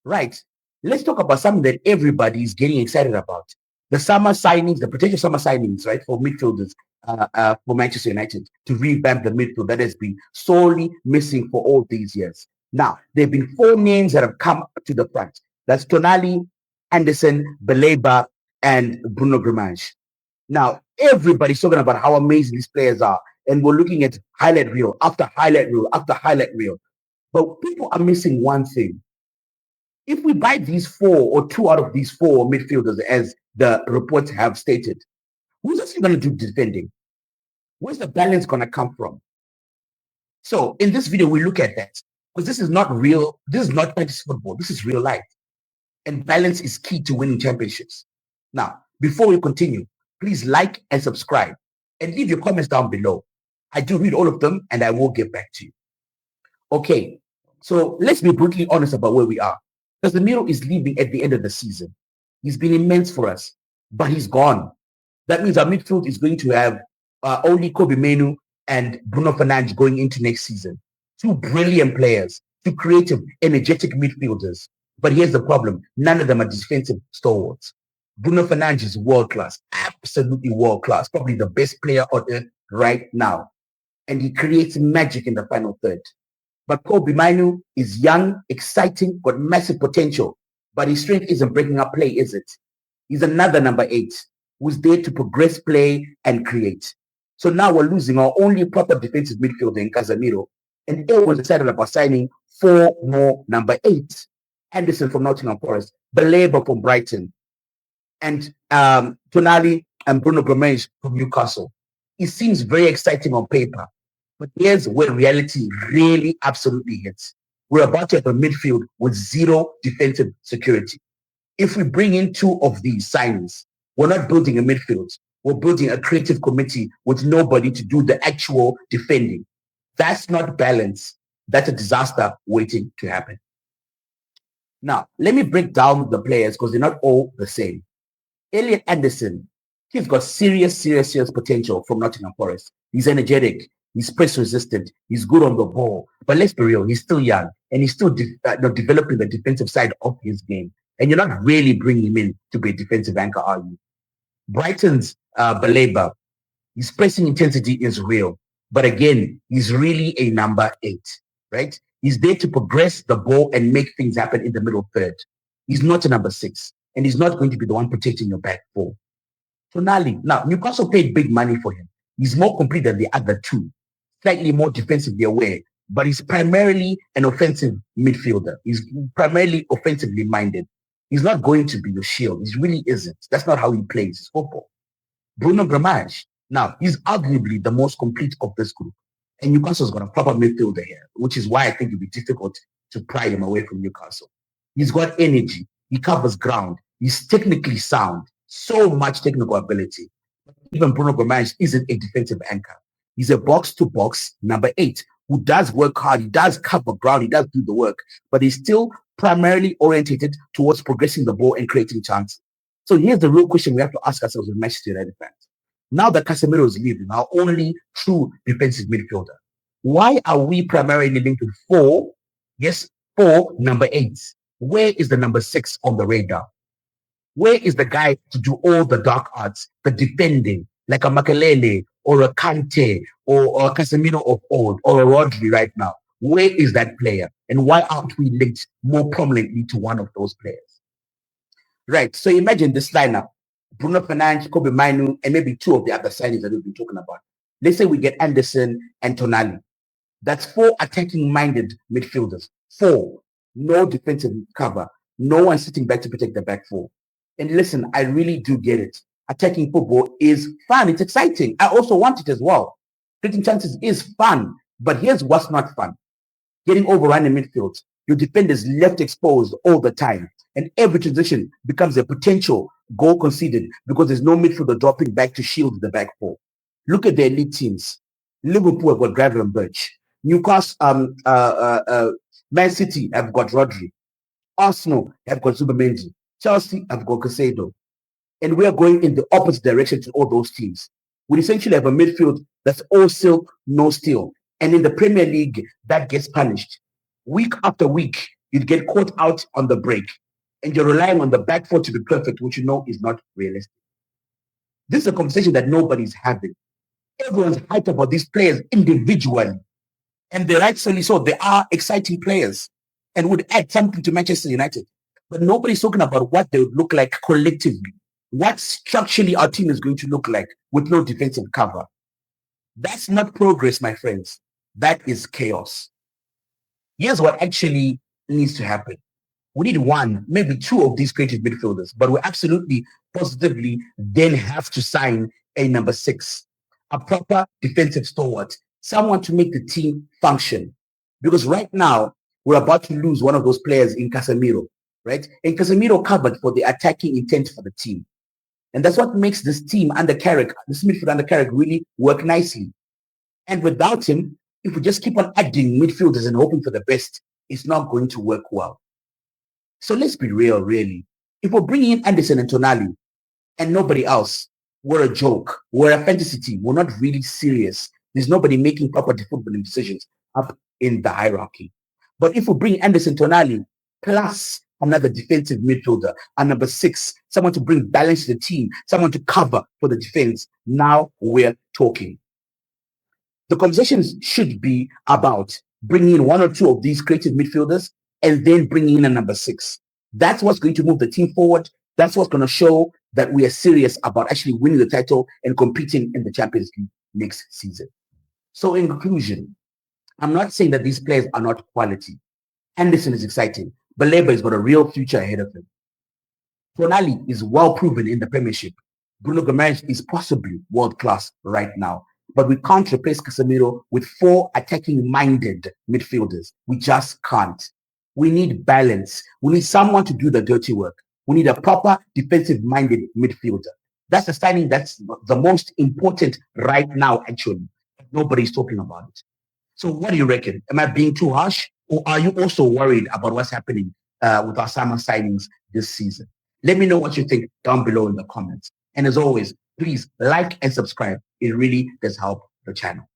Right. Let's talk about something that everybody is getting excited about. The summer signings, the potential summer signings, right, for midfielders for Manchester United to revamp the midfield that has been sorely missing for all these years. Now, there have been four names that have come to the front. That's Tonali, Anderson, Baleba, and Bruno Guimarães. Now, everybody's talking about how amazing these players are, and we're looking at highlight reel after highlight reel after highlight reel. But people are missing one thing. If we buy these four or two out of these four midfielders, as the reports have stated, who's actually going to do defending? Where's the balance going to come from? So in this video, we look at that because this is not real. This is not fantasy football. This is real life. And balance is key to winning championships. Now, before we continue, please like and subscribe and leave your comments down below. I do read all of them and I will get back to you. Okay, so let's be brutally honest about where we are. Casemiro is leaving at the end of the season. He's been immense for us, but he's gone. That means our midfield is going to have only Kobe Menu and Bruno Fernandes going into next season. Two brilliant players, two creative, energetic midfielders. But here's the problem. None of them are defensive stalwarts. Bruno Fernandes is world-class, absolutely world-class, probably the best player on earth right now. And he creates magic in the final third. But Kobe Manu is young, exciting, got massive potential. But his strength isn't breaking up play, is it? He's another number 8 who's there to progress play and create. So now we're losing our only proper defensive midfielder in Casemiro. And everyone's excited about signing 4 more number 8. Anderson from Nottingham Forest, Baleba from Brighton, and Tonali and Bruno Guimarães from Newcastle. It seems very exciting on paper. But here's where reality really absolutely hits. We're about to have a midfield with zero defensive security. If we bring in 2 of these signings, we're not building a midfield. We're building a creative committee with nobody to do the actual defending. That's not balance. That's a disaster waiting to happen. Now, let me break down the players because they're not all the same. Elliot Anderson, he's got serious potential from Nottingham Forest. He's energetic. He's press resistant. He's good on the ball. But let's be real, he's still young and he's still developing the defensive side of his game. And you're not really bringing him in to be a defensive anchor, are you? Brighton's Baleba, his pressing intensity is real. But again, he's really a number 8, right? He's there to progress the ball and make things happen in the middle third. He's not a number 6. And he's not going to be the one protecting your back 4. Tonali, now, Newcastle paid big money for him. He's more complete than the other 2. Slightly more defensively aware, but he's primarily an offensive midfielder. He's primarily offensively minded. He's not going to be your shield. He really isn't. That's not how he plays his football. Bruno Guimarães, now, he's arguably the most complete of this group. And Newcastle's got a proper midfielder here, which is why I think it'd be difficult to pry him away from Newcastle. He's got energy. He covers ground. He's technically sound. So much technical ability. Even Bruno Guimarães isn't a defensive anchor. He's a box-to-box number 8 who does work hard. He does cover ground. He does do the work. But he's still primarily orientated towards progressing the ball and creating chances. So here's the real question we have to ask ourselves as Manchester United fans. Now that Casemiro is leaving, our only true defensive midfielder, why are we primarily linked with 4 number 8s? Where is the number 6 on the radar? Where is the guy to do all the dark arts, the defending, like a Makelele or a Kante or a Casemiro of old or a Rodri right now? Where is that player? And why aren't we linked more prominently to one of those players? Right. So imagine this lineup. Bruno Fernandes, Kobe Manu, and maybe 2 of the other signings that we've been talking about. Let's say we get Anderson and Tonali. That's 4 attacking-minded midfielders. 4. No defensive cover. No one sitting back to protect the back 4. And listen, I really do get it. Attacking football is fun. It's exciting. I also want it as well. Creating chances is fun. But here's what's not fun. Getting overrun in midfield. Your defenders left exposed all the time. And every transition becomes a potential goal conceded because there's no midfielder dropping back to shield the back 4. Look at the elite teams. Liverpool have got Gravel and Birch. Newcastle, Man City have got Rodri. Arsenal have got Zubamendi. Chelsea have got Casado. And we are going in the opposite direction to all those teams. We essentially have a midfield that's all silk, no steel. And in the Premier League, that gets punished. Week after week, you'd get caught out on the break, and you're relying on the back four to be perfect, which you know is not realistic. This is a conversation that nobody's having. Everyone's hyped about these players individually, and they're rightfully so. They are exciting players and would add something to Manchester United. But nobody's talking about what they would look like collectively, what structurally our team is going to look like with no defensive cover. That's not progress, my friends. That is chaos. Here's what actually needs to happen. We need one, maybe two of these creative midfielders, but we absolutely positively then have to sign a number 6, a proper defensive stalwart, someone to make the team function. Because right now, we're about to lose one of those players in Casemiro, right? And Casemiro covered for the attacking intent for the team. And that's what makes this team under Carrick, this midfield under Carrick, really work nicely. And without him, if we just keep on adding midfielders and hoping for the best, it's not going to work well. So let's be real, really. If we're bringing in Anderson and Tonali and nobody else, we're a joke. We're a fantasy team. We're not really serious. There's nobody making proper footballing decisions up in the hierarchy. But if we bring Anderson, Tonali, plus another defensive midfielder, a number 6, someone to bring balance to the team, someone to cover for the defense, now we're talking. The conversations should be about bringing in one or two of these creative midfielders and then bringing in a number 6. That's what's going to move the team forward. That's what's going to show that we are serious about actually winning the title and competing in the Champions League next season. So in conclusion, I'm not saying that these players are not quality. Anderson is exciting. Baleba has got a real future ahead of him. Tonali is well proven in the Premiership. Bruno Guimarães is possibly world class right now. But we can't replace Casemiro with 4 attacking-minded midfielders. We just can't. We need balance. We need someone to do the dirty work. We need a proper defensive-minded midfielder. That's the signing that's the most important right now, actually. Nobody's talking about it. So what do you reckon? Am I being too harsh? Or are you also worried about what's happening with our summer signings this season? Let me know what you think down below in the comments. And as always, please like and subscribe. It really does help the channel.